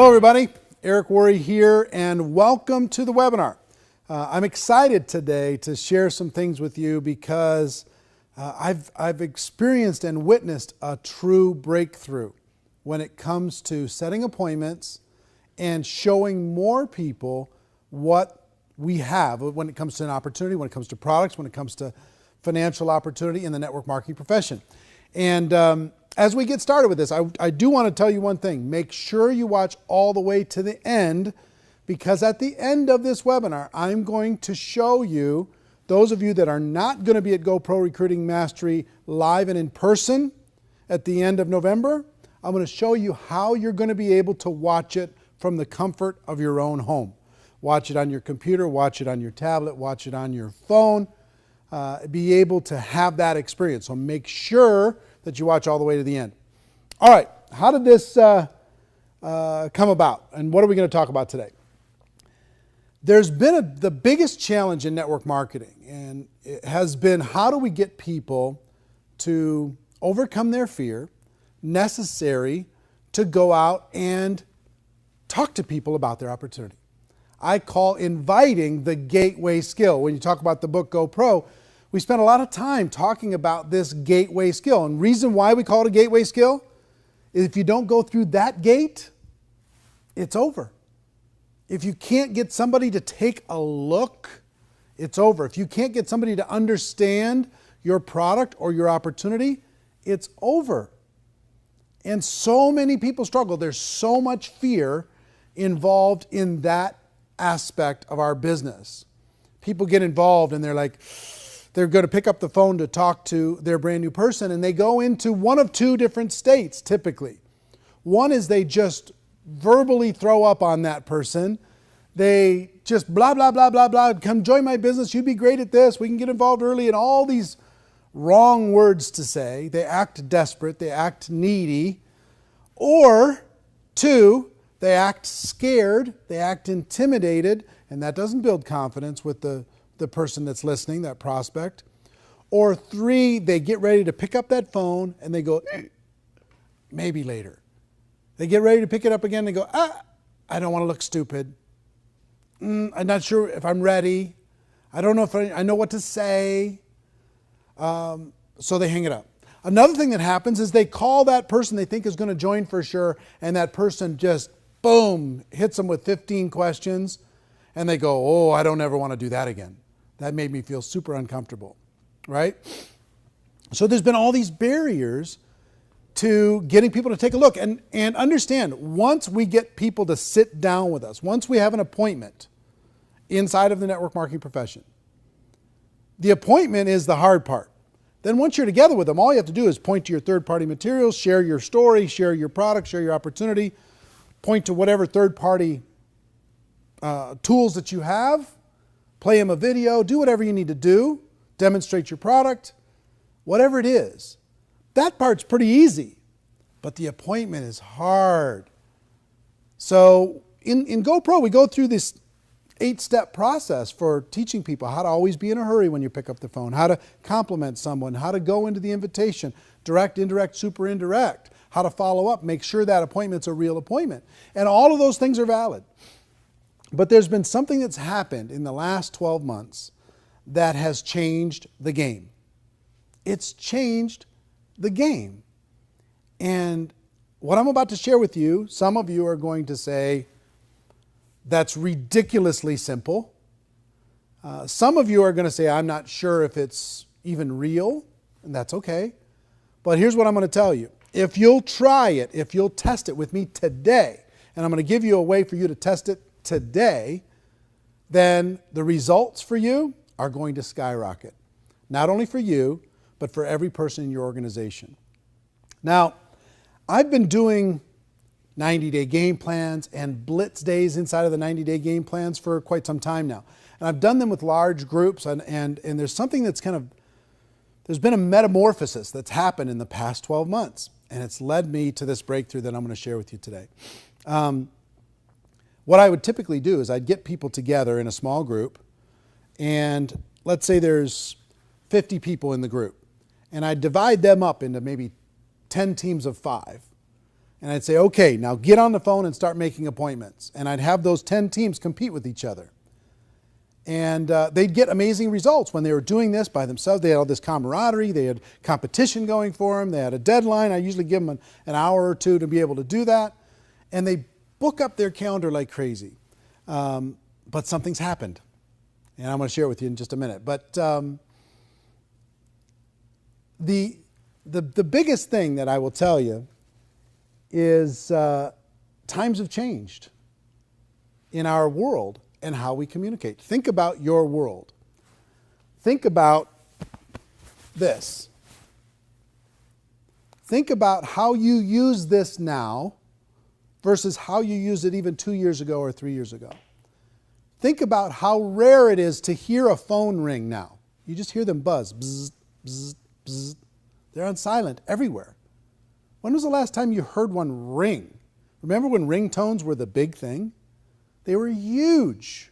Hello everybody, Eric Worre here, and welcome to the webinar. I'm excited today to share some things with you because I've experienced and witnessed a true breakthrough when it comes to setting appointments and showing more people what we have when it comes to an opportunity, when it comes to products, when it comes to financial opportunity in the network marketing profession. And as we get started with this, I do want to tell you one thing. Make sure you watch all the way to the end, because at the end of this webinar, I'm going to show you, those of you that are not going to be at GoPro Recruiting Mastery live and in person at the end of November, I'm going to show you how you're going to be able to watch it from the comfort of your own home. Watch it on your computer, watch it on your tablet, watch it on your phone, be able to have that experience. So make sure that you watch all the way to the end. All right, how did this come about? And what are we going to talk about today? There's been the biggest challenge in network marketing, and it has been, how do we get people to overcome their fear necessary to go out and talk to people about their opportunity. I call inviting the gateway skill. When you talk about the book GoPro, we spent a lot of time talking about this gateway skill. And reason why we call it a gateway skill is if you don't go through that gate, it's over. If you can't get somebody to take a look, it's over. If you can't get somebody to understand your product or your opportunity, it's over. And so many people struggle. There's so much fear involved in that aspect of our business. People get involved and they're like, they're going to pick up the phone to talk to their brand new person, and they go into one of two different states typically. One is they just verbally throw up on that person. They just blah, blah, blah, blah, blah. Come join my business. You'd be great at this. We can get involved early, and all these wrong words to say. They act desperate. They act needy. Or two, they act scared. They act intimidated, and that doesn't build confidence with the person that's listening, that prospect. Or three, they get ready to pick up that phone and they go, maybe later. They get ready to pick it up again and they go, I don't want to look stupid. I'm not sure if I'm ready. I don't know if I know what to say. So they hang it up. Another thing that happens is they call that person they think is going to join for sure, and that person just, boom, hits them with 15 questions, and they go, oh, I don't ever want to do that again. That made me feel super uncomfortable, right? So there's been all these barriers to getting people to take a look. And understand, once we get people to sit down with us, once we have an appointment inside of the network marketing profession, the appointment is the hard part. Then once you're together with them, all you have to do is point to your third-party materials, share your story, share your product, share your opportunity, point to whatever third-party tools that you have, play them a video, do whatever you need to do, demonstrate your product, whatever it is. That part's pretty easy, but the appointment is hard. So in GoPro, we go through this 8-step process for teaching people how to always be in a hurry when you pick up the phone, how to compliment someone, how to go into the invitation, direct, indirect, super indirect, how to follow up, make sure that appointment's a real appointment. And all of those things are valid. But there's been something that's happened in the last 12 months that has changed the game. It's changed the game. And what I'm about to share with you, some of you are going to say, that's ridiculously simple. Some of you are going to say, I'm not sure if it's even real, and that's okay. But here's what I'm going to tell you. If you'll try it, if you'll test it with me today, and I'm going to give you a way for you to test it today, then the results for you are going to skyrocket. Not only for you, but for every person in your organization. Now, I've been doing 90-day game plans and blitz days inside of the 90-day game plans for quite some time now. And I've done them with large groups, and there's something that's there's been a metamorphosis that's happened in the past 12 months. And it's led me to this breakthrough that I'm going to share with you today. What I would typically do is I'd get people together in a small group, and let's say there's 50 people in the group, and I'd divide them up into maybe 10 teams of 5. And I'd say, okay, now get on the phone and start making appointments. And I'd have those 10 teams compete with each other. And they'd get amazing results when they were doing this by themselves. They had all this camaraderie. They had competition going for them. They had a deadline. I usually give them an hour or two to be able to do that. And they book up their calendar like crazy. But something's happened. And I'm going to share it with you in just a minute. But the biggest thing that I will tell you is times have changed in our world and how we communicate. Think about your world. Think about this. Think about how you use this now versus how you used it even 2 years ago or 3 years ago. Think about how rare it is to hear a phone ring now. You just hear them buzz. Bzz, bzz, bzz. They're on silent everywhere. When was the last time you heard one ring? Remember when ringtones were the big thing? They were huge.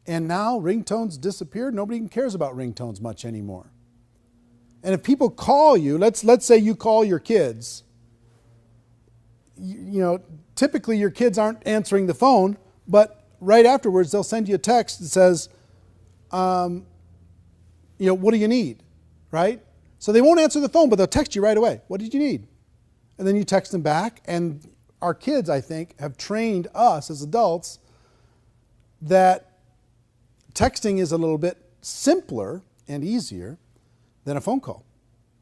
And now ringtones disappeared. Nobody even cares about ringtones much anymore. And if people call you, let's say you call your kids, you know, typically your kids aren't answering the phone, but right afterwards they'll send you a text that says, what do you need, right? So they won't answer the phone, but they'll text you right away. What did you need? And then you text them back. And our kids, I think, have trained us as adults that texting is a little bit simpler and easier than a phone call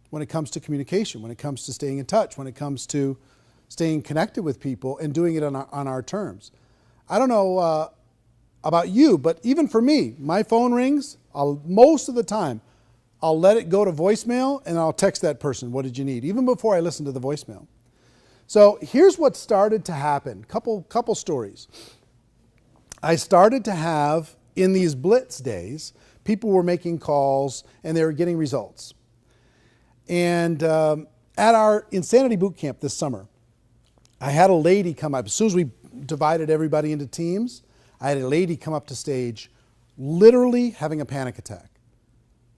when it comes to communication, when it comes to staying in touch, when it comes to staying connected with people and doing it on our terms. I don't know about you, but even for me, my phone rings, most of the time, I'll let it go to voicemail and I'll text that person, what did you need? Even before I listen to the voicemail. So here's what started to happen. Couple stories. I started to have, in these blitz days, people were making calls and they were getting results. And at our Insanity Boot Camp this summer, I had a lady come up. As soon as we divided everybody into teams, I had a lady come up to stage literally having a panic attack.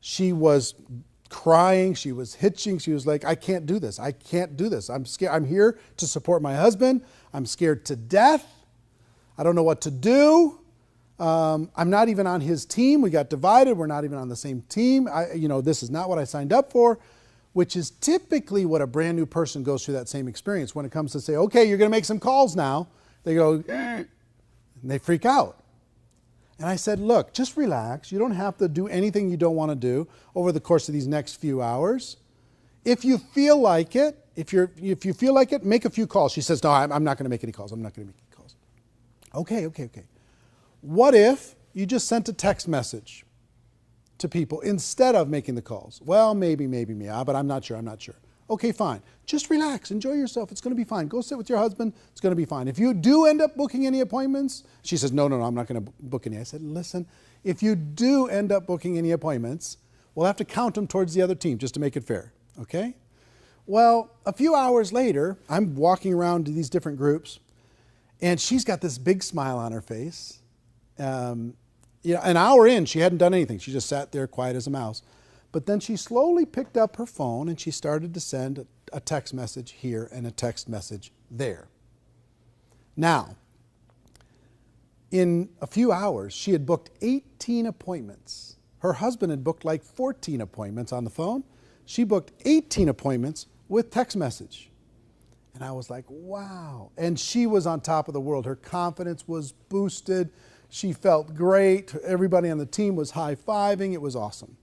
She was crying, she was hitching, she was like, I can't do this, I can't do this. I'm scared. I'm here to support my husband. I'm scared to death. I don't know what to do. I'm not even on his team. We got divided. We're not even on the same team. This is not what I signed up for, which is typically what a brand new person goes through that same experience when it comes to say, okay, you're going to make some calls now. They go, and they freak out. And I said, look, just relax. You don't have to do anything you don't want to do over the course of these next few hours. If you feel like it, if you feel like it, make a few calls. She says, no, I'm not going to make any calls. I'm not going to make any calls. Okay. What if you just sent a text message to people instead of making the calls? Well, maybe, but I'm not sure. Okay, fine. Just relax. Enjoy yourself. It's going to be fine. Go sit with your husband. It's going to be fine. If you do end up booking any appointments, she says, no, I'm not going to book any. I said, listen, if you do end up booking any appointments, we'll have to count them towards the other team just to make it fair, okay? Well, a few hours later, I'm walking around to these different groups, and she's got this big smile on her face. An hour in, she hadn't done anything. She just sat there quiet as a mouse. But then she slowly picked up her phone and she started to send a text message here and a text message there. Now, in a few hours, she had booked 18 appointments. Her husband had booked like 14 appointments on the phone. She booked 18 appointments with text message. And I was like, wow. And she was on top of the world. Her confidence was boosted. She felt great. Everybody on the team was high-fiving. It was awesome.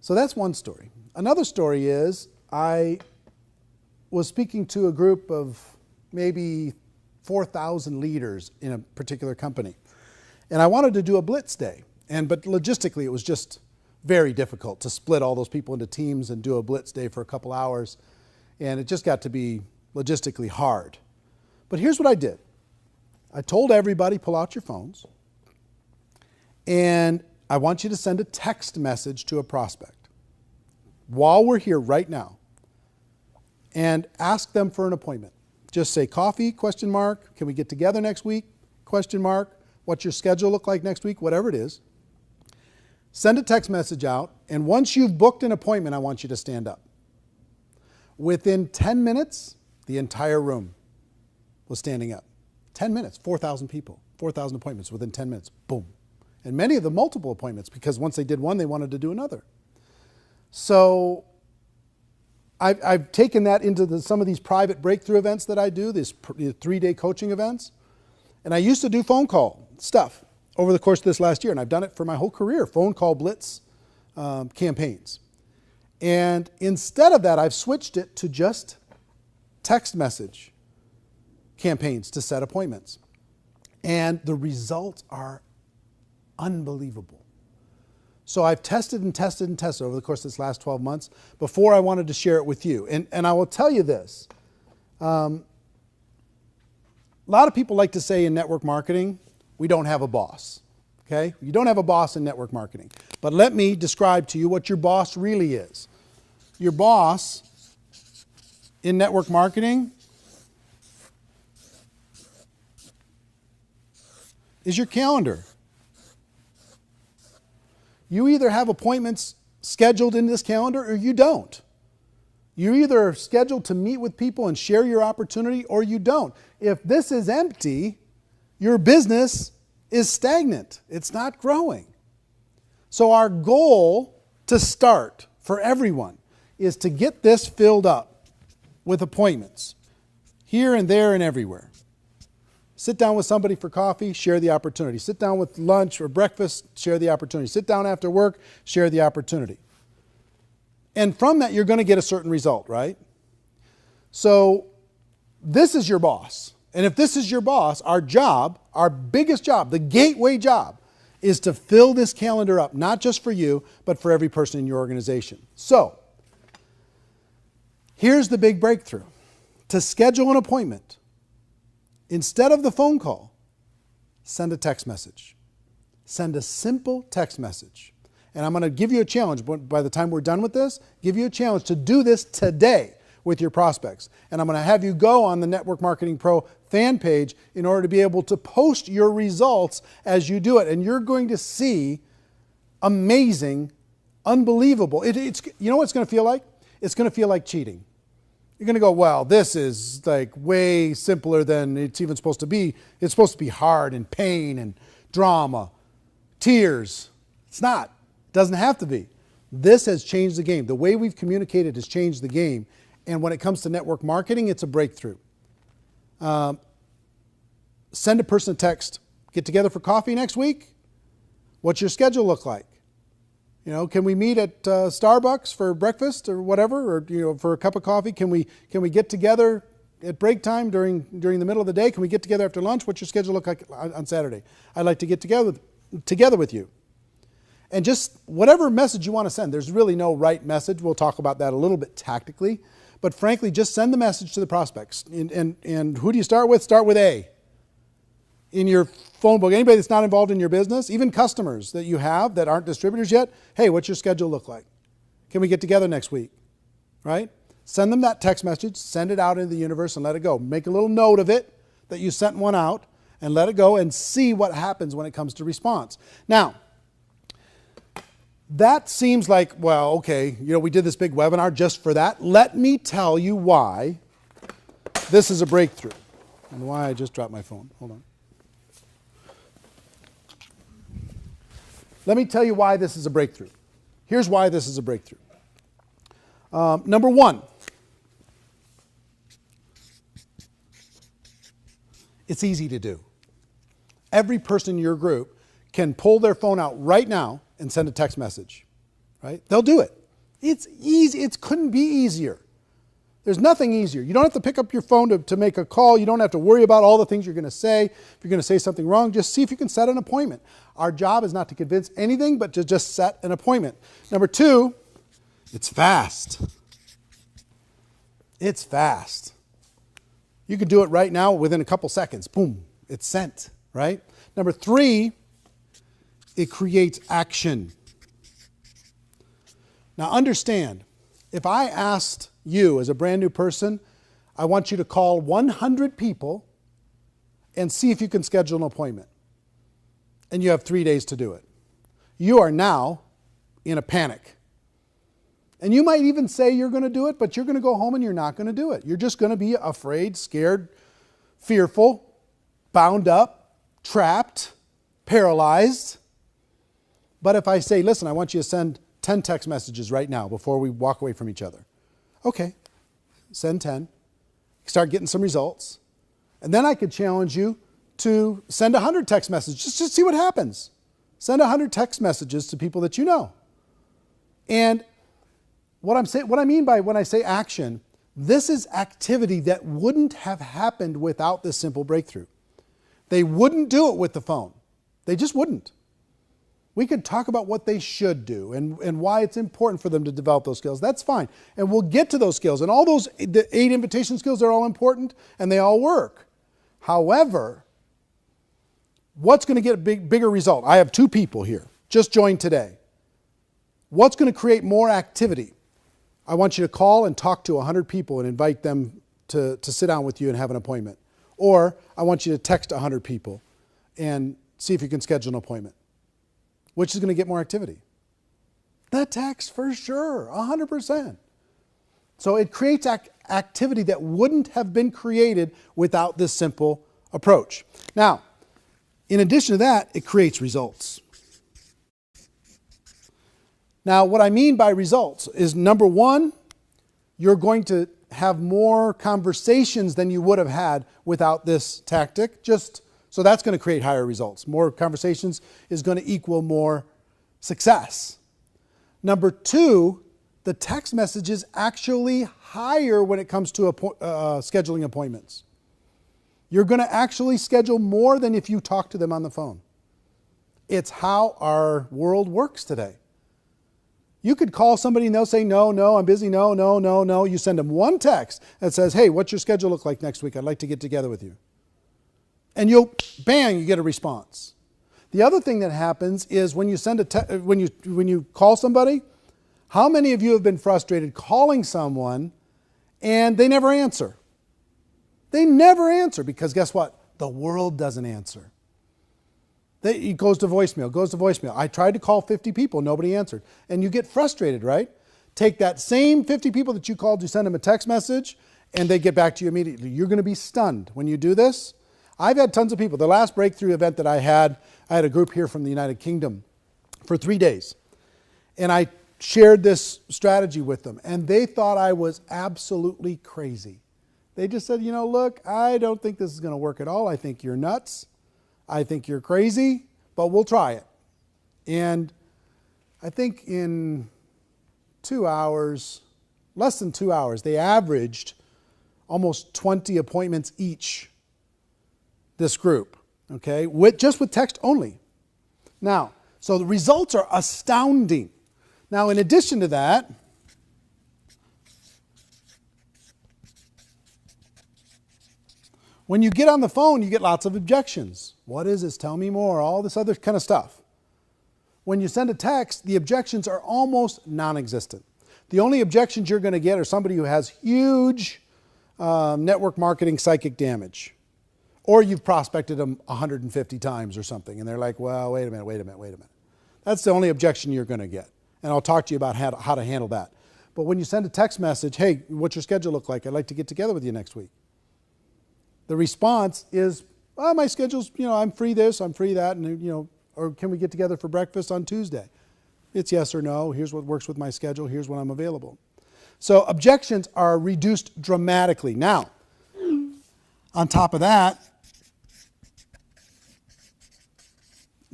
So that's one story. Another story is I was speaking to a group of maybe 4,000 leaders in a particular company. And I wanted to do a blitz day. But logistically, it was just very difficult to split all those people into teams and do a blitz day for a couple hours. And it just got to be logistically hard. But here's what I did. I told everybody, pull out your phones. And I want you to send a text message to a prospect while we're here right now and ask them for an appointment. Just say coffee, ? Can we get together next week? ? What's your schedule look like next week? Whatever it is. Send a text message out, and once you've booked an appointment, I want you to stand up. Within 10 minutes, the entire room was standing up. 10 minutes, 4,000 people, 4,000 appointments within 10 minutes, boom. And many of them multiple appointments, because once they did one, they wanted to do another. So I've taken that into some of these private breakthrough events that I do, these 3-day coaching events. And I used to do phone call stuff over the course of this last year, and I've done it for my whole career, phone call blitz campaigns. And instead of that, I've switched it to just text message campaigns to set appointments. And the results are unbelievable. So I've tested and tested and tested over the course of this last 12 months before I wanted to share it with you. And I will tell you this. A lot of people like to say in network marketing, we don't have a boss. Okay? You don't have a boss in network marketing. But let me describe to you what your boss really is. Your boss in network marketing is your calendar. You either have appointments scheduled in this calendar or you don't. You're either scheduled to meet with people and share your opportunity or you don't. If this is empty, your business is stagnant. It's not growing. So our goal to start for everyone is to get this filled up with appointments here and there and everywhere. Sit down with somebody for coffee, share the opportunity. Sit down with lunch or breakfast, share the opportunity. Sit down after work, share the opportunity. And from that, you're going to get a certain result, right? So this is your boss. And if this is your boss, our job, our biggest job, the gateway job, is to fill this calendar up, not just for you, but for every person in your organization. So here's the big breakthrough. To schedule an appointment, instead of the phone call, send a text message. Send a simple text message. And I'm going to give you a challenge. By the time we're done with this, give you a challenge to do this today with your prospects. And I'm going to have you go on the Network Marketing Pro fan page in order to be able to post your results as you do it. And you're going to see amazing, unbelievable. You know what it's going to feel like? It's going to feel like cheating. You're going to go, well, this is like way simpler than it's even supposed to be. It's supposed to be hard and pain and drama, tears. It's not. It doesn't have to be. This has changed the game. The way we've communicated has changed the game. And when it comes to network marketing, it's a breakthrough. Send a person a text. Get together for coffee next week? What's your schedule look like? You know, can we meet at Starbucks for breakfast or whatever, or for a cup of coffee? Can we get together at break time during the middle of the day? Can we get together after lunch? What's your schedule look like on Saturday? I'd like to get together with you. And just whatever message you want to send. There's really no right message. We'll talk about that a little bit tactically. But frankly, just send the message to the prospects. And who do you start with? Start with A. In your phone book, anybody that's not involved in your business, even customers that you have that aren't distributors yet, hey, what's your schedule look like? Can we get together next week? Right? Send them that text message, send it out into the universe and let it go. Make a little note of it that you sent one out and let it go and see what happens when it comes to response. Now, that seems like, well, okay, we did this big webinar just for that. Let me tell you why this is a breakthrough and why I just dropped my phone. Hold on. Let me tell you why this is a breakthrough. Here's why this is a breakthrough. Number one, it's easy to do. Every person in your group can pull their phone out right now and send a text message, right? They'll do it. It's easy. It couldn't be easier. There's nothing easier. You don't have to pick up your phone to make a call. You don't have to worry about all the things you're going to say. If you're going to say something wrong, just see if you can set an appointment. Our job is not to convince anything, but to just set an appointment. Number two, it's fast. It's fast. You can do it right now within a couple seconds. Boom, it's sent, right? Number three, it creates action. Now understand, if I asked you as a brand new person, I want you to call 100 people and see if you can schedule an appointment. And you have 3 days to do it. You are now in a panic. And you might even say you're going to do it, but you're going to go home and you're not going to do it. You're just going to be afraid, scared, fearful, bound up, trapped, paralyzed. But if I say, listen, I want you to send 10 text messages right now before we walk away from each other. Okay, send 10. Start getting some results. And then I could challenge you to send 100 text messages just to see what happens. Send 100 text messages to people that you know. And what I mean by when I say action, this is activity that wouldn't have happened without this simple breakthrough. They wouldn't do it with the phone. They just wouldn't. We could talk about what they should do and why it's important for them to develop those skills. That's fine. And we'll get to those skills. And all those, the 8 invitation skills, they're all important and they all work. However, what's going to get a bigger result? I have 2 people here, just joined today. What's going to create more activity? I want you to call and talk to 100 people and invite them to sit down with you and have an appointment. Or I want you to text 100 people and see if you can schedule an appointment. Which is going to get more activity? The text for sure, 100%. So it creates activity that wouldn't have been created without this simple approach. Now, in addition to that, it creates results. Now, what I mean by results is, number one, you're going to have more conversations than you would have had without this tactic. So that's going to create higher results. More conversations is going to equal more success. Number 2, the text message is actually higher when it comes to scheduling appointments. You're going to actually schedule more than if you talk to them on the phone. It's how our world works today. You could call somebody and they'll say, no, I'm busy, no. You send them one text that says, hey, what's your schedule look like next week? I'd like to get together with you. And you get a response. The other thing that happens is when you when you call somebody, how many of you have been frustrated calling someone and they never answer? They never answer because guess what? The world doesn't answer. It goes to voicemail, I tried to call 50 people, nobody answered. And you get frustrated, right? Take that same 50 people that you called, you send them a text message, and they get back to you immediately. You're going to be stunned when you do this. I've had tons of people. The last breakthrough event that I had a group here from the United Kingdom for 3 days. And I shared this strategy with them, and they thought I was absolutely crazy. They just said, look, I don't think this is going to work at all. I think you're nuts. I think you're crazy, but we'll try it. And I think in 2 hours, less than 2 hours, they averaged almost 20 appointments each, this group, okay, just with text only. Now, so the results are astounding. Now, in addition to that, when you get on the phone, you get lots of objections. What is this? Tell me more. All this other kind of stuff. When you send a text, the objections are almost non-existent. The only objections you're going to get are somebody who has huge network marketing psychic damage. Or you've prospected them 150 times or something, and they're like, well, wait a minute. That's the only objection you're going to get. And I'll talk to you about how to handle that. But when you send a text message, hey, what's your schedule look like? I'd like to get together with you next week. The response is, oh, my schedule's, I'm free this, I'm free that, and, or can we get together for breakfast on Tuesday? It's yes or no. Here's what works with my schedule. Here's when I'm available. So objections are reduced dramatically. Now, on top of that,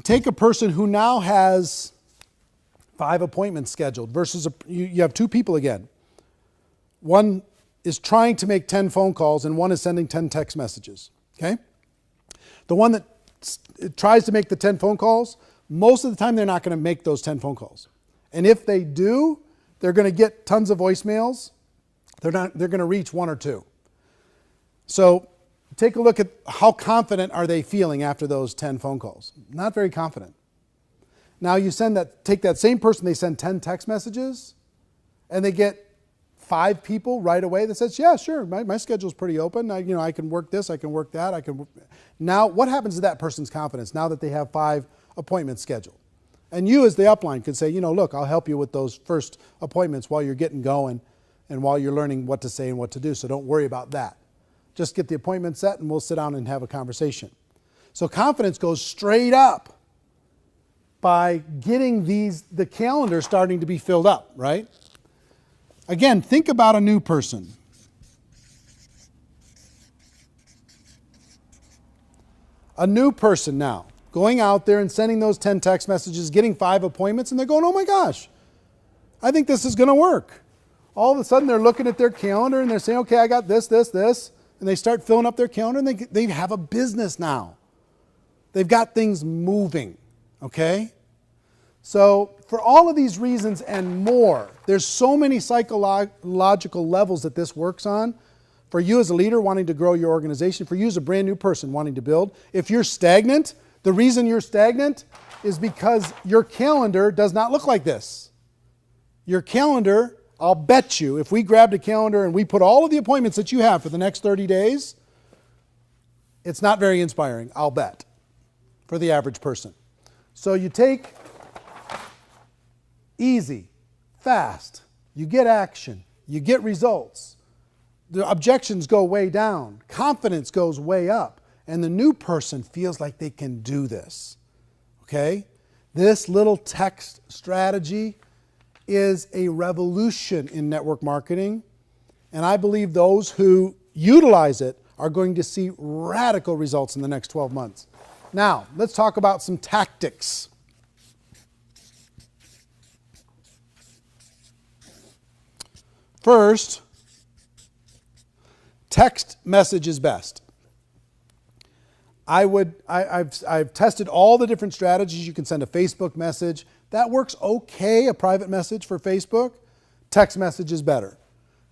take a person who now has 5 appointments scheduled versus you have 2 people again. One is trying to make 10 phone calls and one is sending 10 text messages, okay? The one that tries to make the 10 phone calls, most of the time they're not going to make those 10 phone calls. And if they do, they're going to get tons of voicemails. They're going to reach 1 or 2. So take a look at how confident are they feeling after those 10 phone calls. Not very confident. Now you take that same person, they send 10 text messages and they get 5 people right away that says, yeah, sure, my schedule's pretty open. I can work this, I can work that. Now, what happens to that person's confidence now that they have 5 appointments scheduled? And you as the upline could say, look, I'll help you with those first appointments while you're getting going and while you're learning what to say and what to do. So don't worry about that. Just get the appointment set and we'll sit down and have a conversation. So confidence goes straight up by getting the calendar starting to be filled up, right? Again, think about a new person. A new person now, going out there and sending those 10 text messages, getting 5 appointments, and they're going, oh my gosh, I think this is going to work. All of a sudden they're looking at their calendar and they're saying, okay, I got this, this, this. And they start filling up their calendar and they have a business now. They've got things moving, okay? So for all of these reasons and more, there's so many psychological levels that this works on. For you as a leader wanting to grow your organization, for you as a brand new person wanting to build, if you're stagnant, the reason you're stagnant is because your calendar does not look like this. Your calendar, I'll bet you, if we grabbed a calendar and we put all of the appointments that you have for the next 30 days, it's not very inspiring, I'll bet, for the average person. So you take easy, fast, you get action, you get results. The objections go way down, confidence goes way up, and the new person feels like they can do this, okay? This little text strategy is a revolution in network marketing, and I believe those who utilize it are going to see radical results in the next 12 months. Now, let's talk about some tactics. First, text message is best. I've tested all the different strategies. You can send a Facebook message. That works okay, a private message for Facebook. Text message is better.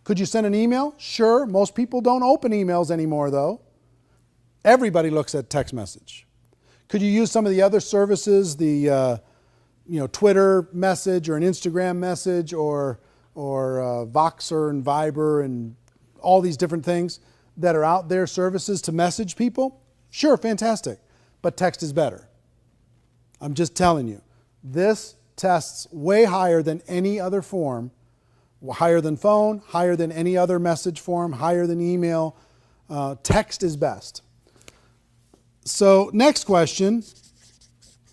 Could you send an email? Sure. Most people don't open emails anymore, though. Everybody looks at text message. Could you use some of the other services, the Twitter message or an Instagram message or Voxer and Viber and all these different things that are out there, services to message people? Sure, fantastic. But text is better. I'm just telling you. This tests way higher than any other form, higher than phone, higher than any other message form, higher than email. Text is best. So next question,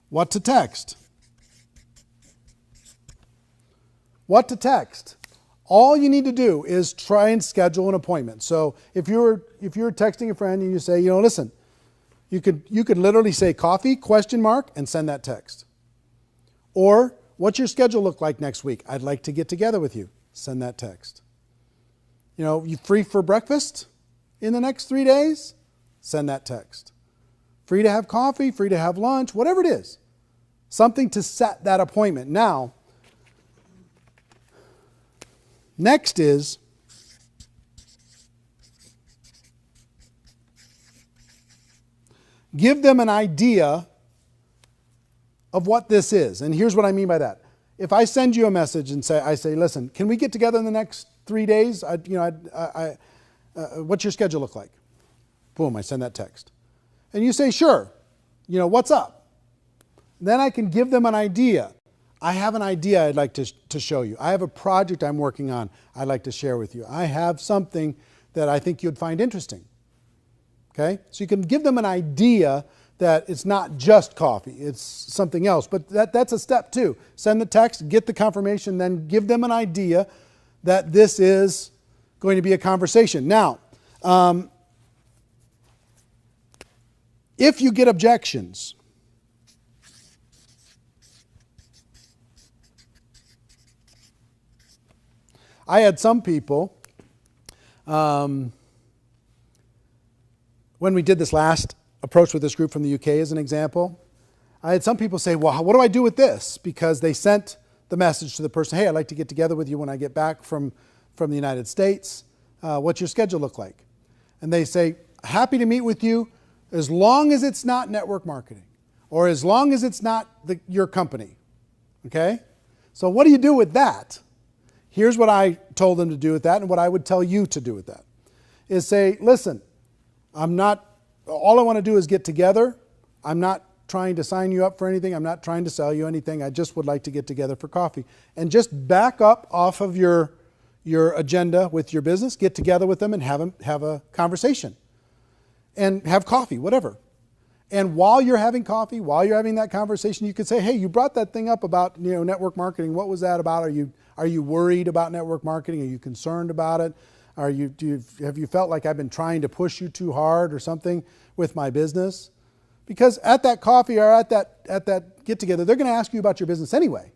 what to text? What to text? All you need to do is try and schedule an appointment. So if you're texting a friend and you say, listen, you could literally say coffee, ? And send that text. Or, what's your schedule look like next week? I'd like to get together with you. Send that text. You free for breakfast in the next 3 days? Send that text. Free to have coffee, free to have lunch, whatever it is. Something to set that appointment. Now, next is give them an idea of what this is. And here's what I mean by that. If I send you a message and I say, listen, can we get together in the next 3 days? What's your schedule look like? Boom, I send that text. And you say, sure, what's up? Then I can give them an idea. I have an idea I'd like to show you. I have a project I'm working on I'd like to share with you. I have something that I think you'd find interesting. Okay? So you can give them an idea that it's not just coffee, it's something else. But that's a step too. Send the text, get the confirmation, then give them an idea that this is going to be a conversation. Now, if you get objections, I had some people, when we did this last approach with this group from the UK as an example, I had some people say, well, what do I do with this? Because they sent the message to the person, hey, I'd like to get together with you when I get back from the United States. What's your schedule look like? And they say, happy to meet with you as long as it's not network marketing or as long as it's not your company. Okay? So what do you do with that? Here's what I told them to do with that and what I would tell you to do with that. Is say, listen, all I want to do is get together. I'm not trying to sign you up for anything. I'm not trying to sell you anything. I just would like to get together for coffee. And just back up off of your agenda with your business, get together with them and have a conversation. And have coffee, whatever. And while you're having coffee, while you're having that conversation, you could say, hey, you brought that thing up about, network marketing. What was that about? Are you worried about network marketing? Are you concerned about it? Have you felt like I've been trying to push you too hard or something with my business? Because at that coffee or at that get together, they're going to ask you about your business anyway,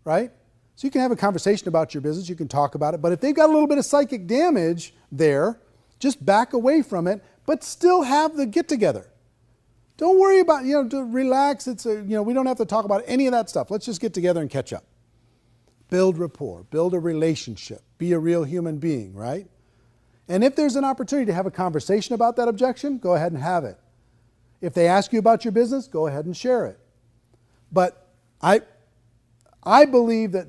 right? So you can have a conversation about your business, you can talk about it, but if they've got a little bit of psychic damage there, just back away from it, but still have the get together. Don't worry about, to relax. We don't have to talk about any of that stuff. Let's just get together and catch up. Build rapport, build a relationship, be a real human being, right? And if there's an opportunity to have a conversation about that objection, go ahead and have it. If they ask you about your business, go ahead and share it. But I believe that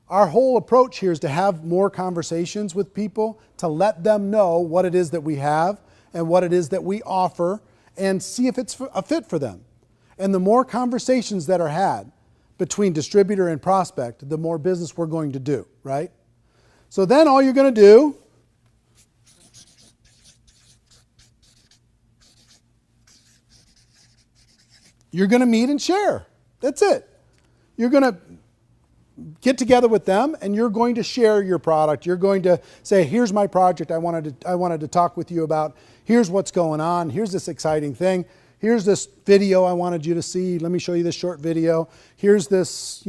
our whole approach here is to have more conversations with people, to let them know what it is that we have and what it is that we offer, and see if it's a fit for them. And the more conversations that are had between distributor and prospect, the more business we're going to do, right? So then all you're going to do you're going to meet and share. That's it. You're going to get together with them and you're going to share your product. You're going to say, here's my project I wanted to talk with you about. Here's what's going on. Here's this exciting thing. Here's this video I wanted you to see. Let me show you this short video. Here's this,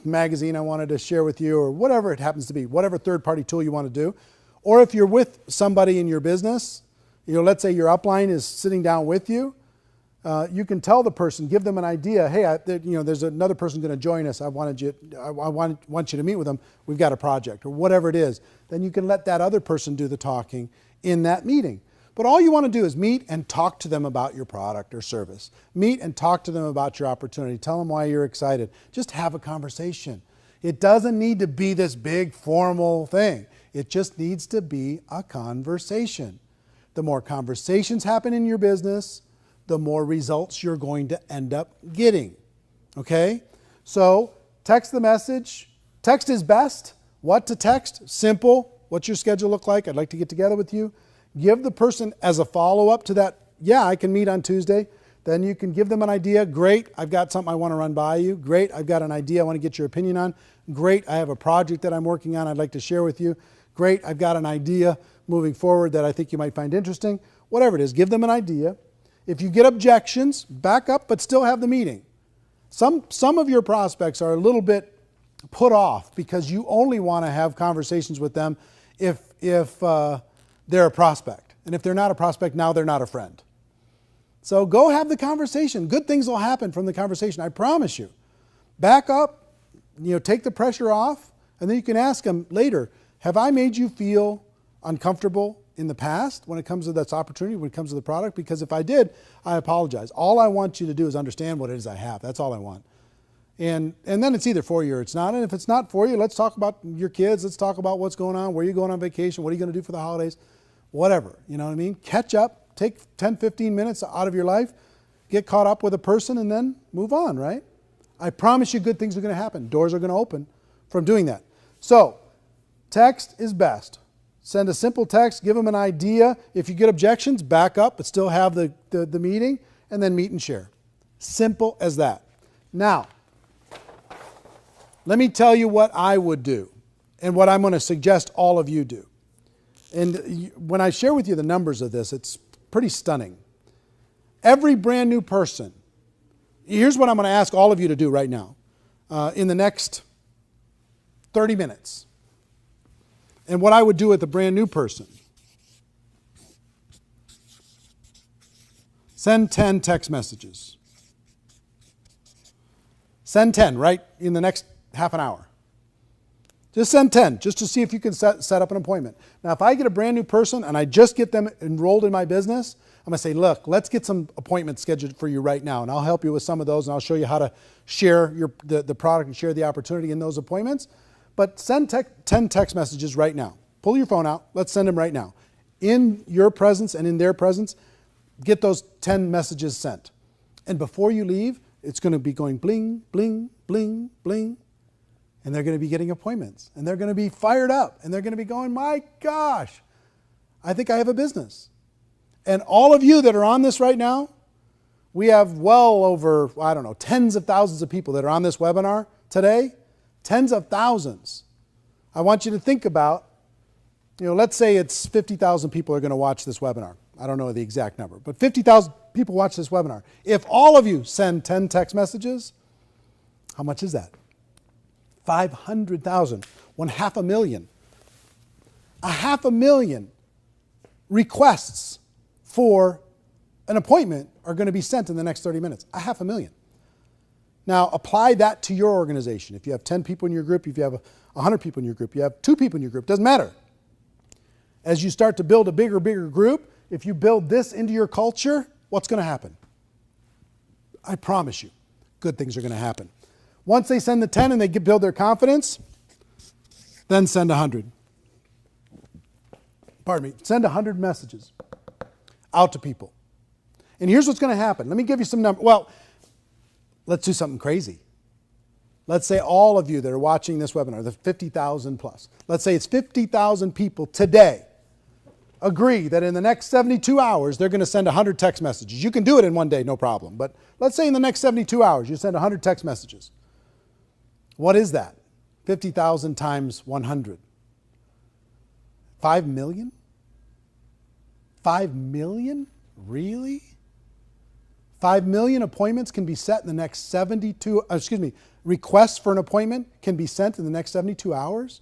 magazine I wanted to share with you, or whatever it happens to be, whatever third-party tool you want to do. Or if you're with somebody in your business, let's say your upline is sitting down with you, you can tell the person, give them an idea. Hey, there's another person going to join us. I want you to meet with them. We've got a project, or whatever it is. Then you can let that other person do the talking in that meeting. But all you want to do is meet and talk to them about your product or service. Meet and talk to them about your opportunity. Tell them why you're excited. Just have a conversation. It doesn't need to be this big formal thing. It just needs to be a conversation. The more conversations happen in your business, the more results you're going to end up getting. Okay? So text the message. Text is best. What to text? Simple. What's your schedule look like? I'd like to get together with you. Give the person as a follow-up to that, yeah, I can meet on Tuesday. Then you can give them an idea. Great, I've got something I want to run by you. Great, I've got an idea I want to get your opinion on. Great, I have a project that I'm working on I'd like to share with you. Great, I've got an idea moving forward that I think you might find interesting. Whatever it is, give them an idea. If you get objections, back up, but still have the meeting. Some of your prospects are a little bit put off because you only want to have conversations with them if they're a prospect. And if they're not a prospect, now they're not a friend. So go have the conversation. Good things will happen from the conversation, I promise you. Back up, take the pressure off, and then you can ask them later, have I made you feel uncomfortable in the past when it comes to this opportunity, when it comes to the product? Because if I did, I apologize. All I want you to do is understand what it is I have. That's all I want. And then it's either for you or it's not. And if it's not for you, let's talk about your kids. Let's talk about what's going on. Where are you going on vacation? What are you going to do for the holidays? Whatever, you know what I mean? Catch up, take 10, 15 minutes out of your life, get caught up with a person, and then move on, right? I promise you good things are going to happen. Doors are going to open from doing that. So, text is best. Send a simple text, give them an idea. If you get objections, back up, but still have the meeting, and then meet and share. Simple as that. Now, let me tell you what I would do, and what I'm going to suggest all of you do. And when I share with you the numbers of this, it's pretty stunning. Every brand new person, here's what I'm going to ask all of you to do right now in the next 30 minutes. And what I would do with a brand new person. Send 10 text messages. Send 10 right in the next half an hour. Just send 10, just to see if you can set up an appointment. Now, if I get a brand new person and I just get them enrolled in my business, I'm going to say, look, let's get some appointments scheduled for you right now, and I'll help you with some of those, and I'll show you how to share the product and share the opportunity in those appointments. But send 10 text messages right now. Pull your phone out. Let's send them right now. In your presence and in their presence, get those 10 messages sent. And before you leave, it's going to be going bling, bling, bling, bling. And they're going to be getting appointments. And they're going to be fired up. And they're going to be going, my gosh, I think I have a business. And all of you that are on this right now, we have well over, I don't know, tens of thousands of people that are on this webinar today. Tens of thousands. I want you to think about, let's say it's 50,000 people are going to watch this webinar. I don't know the exact number, but 50,000 people watch this webinar. If all of you send 10 text messages, how much is that? 500,000. 500,000. 500,000 requests for an appointment are going to be sent in the next 30 minutes. 500,000. Now, apply that to your organization. If you have 10 people in your group, if you have 100 people in your group, you have 2 people in your group, doesn't matter. As you start to build a bigger group, if you build this into your culture, what's going to happen? I promise you, good things are going to happen. Once they send the 10 and they build their confidence, then send 100. Pardon me, send 100 messages out to people. And here's what's going to happen. Let me give you some numbers. Well, let's do something crazy. Let's say all of you that are watching this webinar, the 50,000 plus, let's say it's 50,000 people today agree that in the next 72 hours, they're going to send 100 text messages. You can do it in one day, no problem. But let's say in the next 72 hours, you send 100 text messages. What is that? 50,000 times 100. 5 million? 5 million? Really? 5 million appointments can be set in the next requests for an appointment can be sent in the next 72 hours?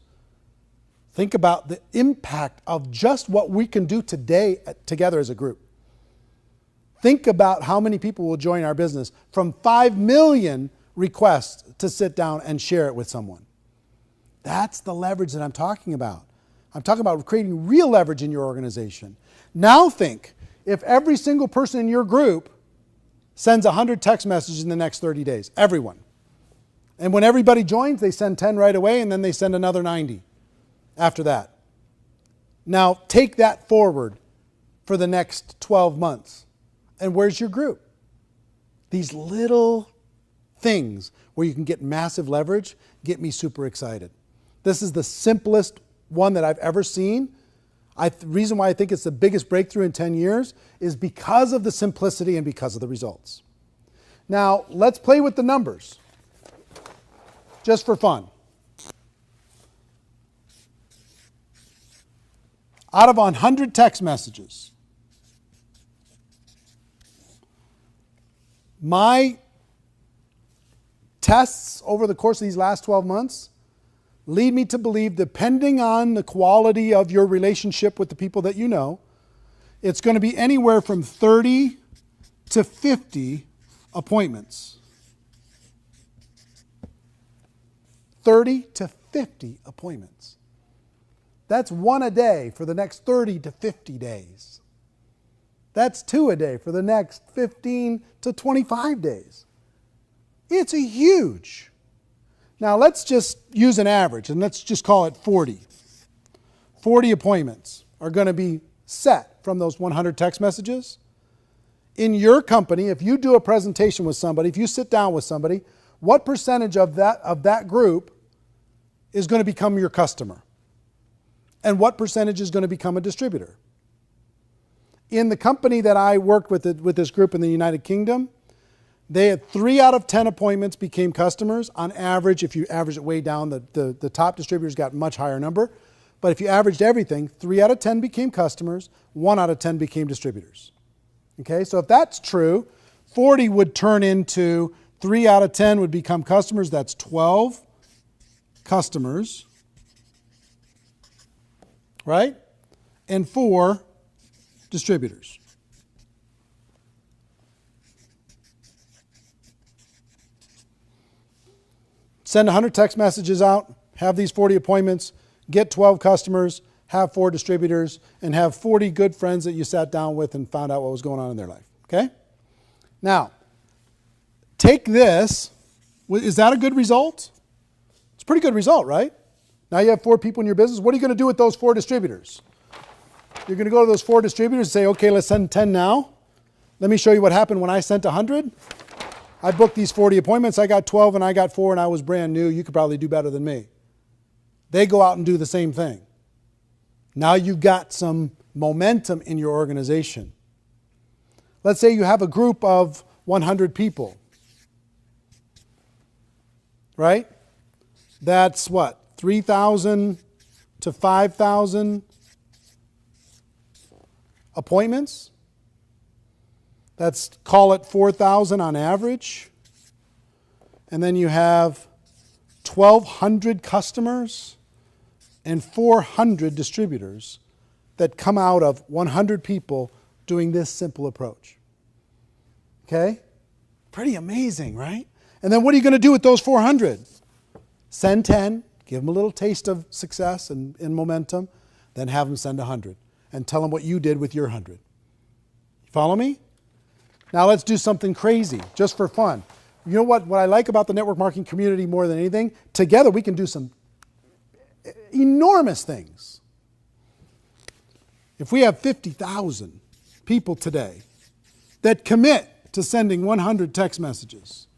Think about the impact of just what we can do today together as a group. Think about how many people will join our business from 5 million requests to sit down and share it with someone. That's the leverage that I'm talking about. I'm talking about creating real leverage in your organization. Now think, if every single person in your group sends 100 text messages in the next 30 days, everyone. And when everybody joins, they send 10 right away, and then they send another 90 after that. Now take that forward for the next 12 months. And where's your group? These little things where you can get massive leverage get me super excited. This is the simplest one that I've ever seen. The reason why I think it's the biggest breakthrough in 10 years is because of the simplicity and because of the results. Now, let's play with the numbers, just for fun. Out of 100 text messages, my tests over the course of these last 12 months lead me to believe, depending on the quality of your relationship with the people that you know, it's going to be anywhere from 30 to 50 appointments. 30 to 50 appointments. That's 1 a day for the next 30 to 50 days. That's 2 a day for the next 15 to 25 days. It's a huge. Now let's just use an average and let's just call it 40. 40 appointments are going to be set from those 100 text messages. In your company, if you do a presentation with somebody, if you sit down with somebody, what percentage of that group is going to become your customer? And what percentage is going to become a distributor? In the company that I worked with this group in the United Kingdom, they had 3 out of 10 appointments became customers. On average, if you average it way down, the top distributors got a much higher number. But if you averaged everything, 3 out of 10 became customers, 1 out of 10 became distributors. Okay, so if that's true, 40 would turn into 3 out of 10 would become customers. That's 12 customers, right? And 4 distributors. Send 100 text messages out, have these 40 appointments, get 12 customers, have 4 distributors, and have 40 good friends that you sat down with and found out what was going on in their life. Okay? Now, take this. Is that a good result? It's a pretty good result, right? Now you have 4 people in your business. What are you going to do with those 4 distributors? You're going to go to those 4 distributors and say, okay, let's send 10 now. Let me show you what happened when I sent 100. I booked these 40 appointments. I got 12 and I got 4 and I was brand new. You could probably do better than me. They go out and do the same thing. Now you've got some momentum in your organization. Let's say you have a group of 100 people. Right? That's what? 3,000 to 5,000 appointments. That's, call it 4,000 on average. And then you have 1,200 customers and 400 distributors that come out of 100 people doing this simple approach. Okay? Pretty amazing, right? And then what are you going to do with those 400? Send 10, give them a little taste of success and momentum, then have them send 100 and tell them what you did with your 100. You follow me? Now let's do something crazy, just for fun. You know what I like about the network marketing community more than anything? Together we can do some enormous things. If we have 50,000 people today that commit to sending 100 text messages,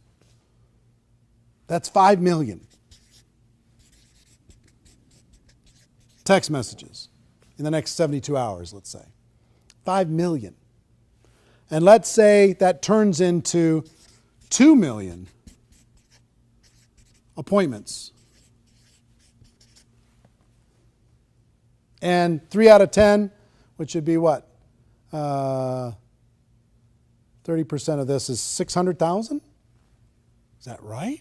that's 5 million text messages in the next 72 hours, let's say. 5 million. And let's say that turns into 2 million appointments. And 3 out of 10, which would be what? 30% of this is 600,000? Is that right?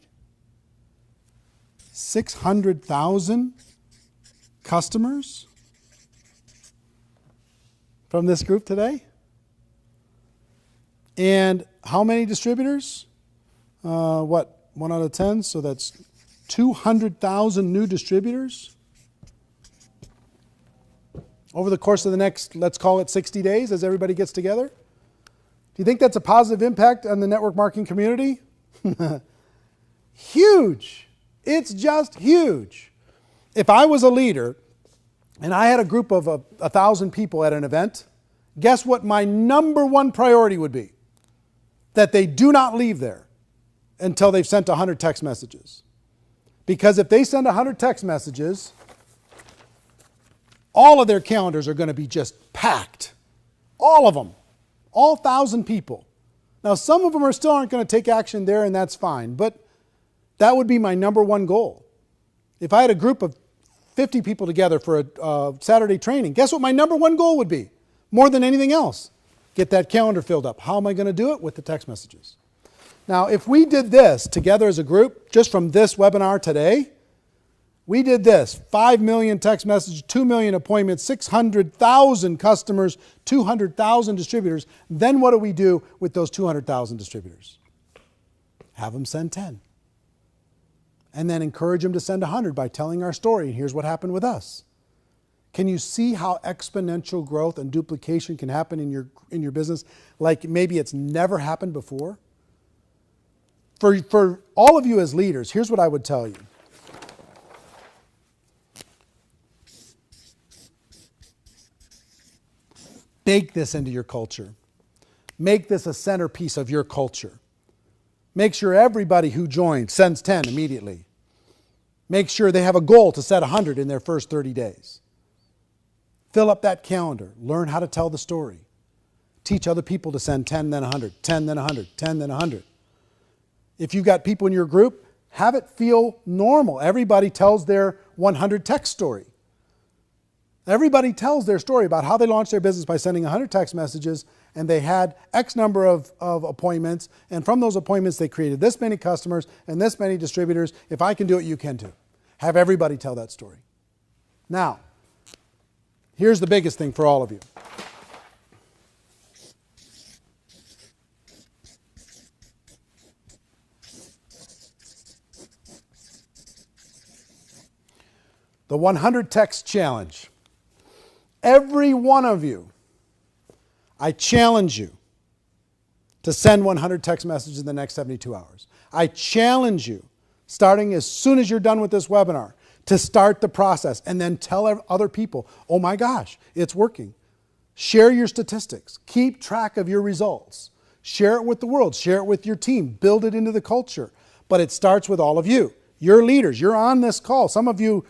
600,000 customers from this group today? And how many distributors? 1 out of 10, so that's 200,000 new distributors over the course of the next, let's call it 60 days as everybody gets together. Do you think that's a positive impact on the network marketing community? Huge. It's just huge. If I was a leader and I had a group of 1,000 people at an event, guess what my number one priority would be? That they do not leave there until they've sent 100 text messages. Because if they send 100 text messages, all of their calendars are going to be just packed. All of them. All 1,000 people. Now, some of them still aren't going to take action there, and that's fine. But that would be my number one goal. If I had a group of 50 people together for a Saturday training, guess what my number one goal would be? More than anything else. Get that calendar filled up. How am I going to do it? With the text messages. Now, if we did this together as a group, just from this webinar today, we did this: 5 million text messages, 2 million appointments, 600,000 customers, 200,000 distributors. Then what do we do with those 200,000 distributors? Have them send 10. And then encourage them to send 100 by telling our story. And here's what happened with us. Can you see how exponential growth and duplication can happen in your business like maybe it's never happened before? For all of you as leaders, here's what I would tell you. Bake this into your culture. Make this a centerpiece of your culture. Make sure everybody who joins sends 10 immediately. Make sure they have a goal to set 100 in their first 30 days. Fill up that calendar. Learn how to tell the story. Teach other people to send 10, then 100, 10, then 100, 10, then 100. If you've got people in your group, have it feel normal. Everybody tells their 100 text story. Everybody tells their story about how they launched their business by sending 100 text messages, and they had X number of appointments, and from those appointments they created this many customers and this many distributors. If I can do it, you can too. Have everybody tell that story. Now, here's the biggest thing for all of you. The 100 text challenge. Every one of you, I challenge you to send 100 text messages in the next 72 hours. I challenge you, starting as soon as you're done with this webinar, to start the process and then tell other people, oh my gosh, it's working. Share your statistics. Keep track of your results. Share it with the world. Share it with your team. Build it into the culture. But it starts with all of you. You're leaders. You're on this call. Some of you,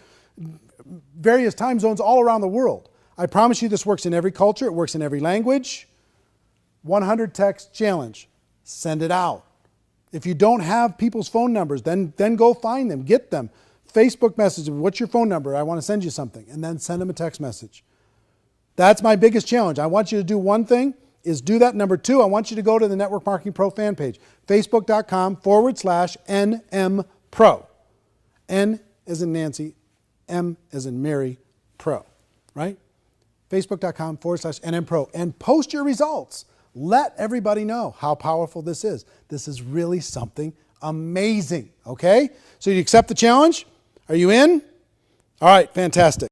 various time zones all around the world. I promise you this works in every culture. It works in every language. 100 text challenge. Send it out. If you don't have people's phone numbers, then go find them. Get them. Facebook message. What's your phone number? I want to send you something. And then send them a text message. That's my biggest challenge. I want you to do one thing, is do that. Number two, I want you to go to the Network Marketing Pro fan page. Facebook.com/NM N as in Nancy, M as in Mary, Pro. Right? Facebook.com/NM Pro. And post your results. Let everybody know how powerful this is. This is really something amazing. Okay? So you accept the challenge? Are you in? All right, fantastic.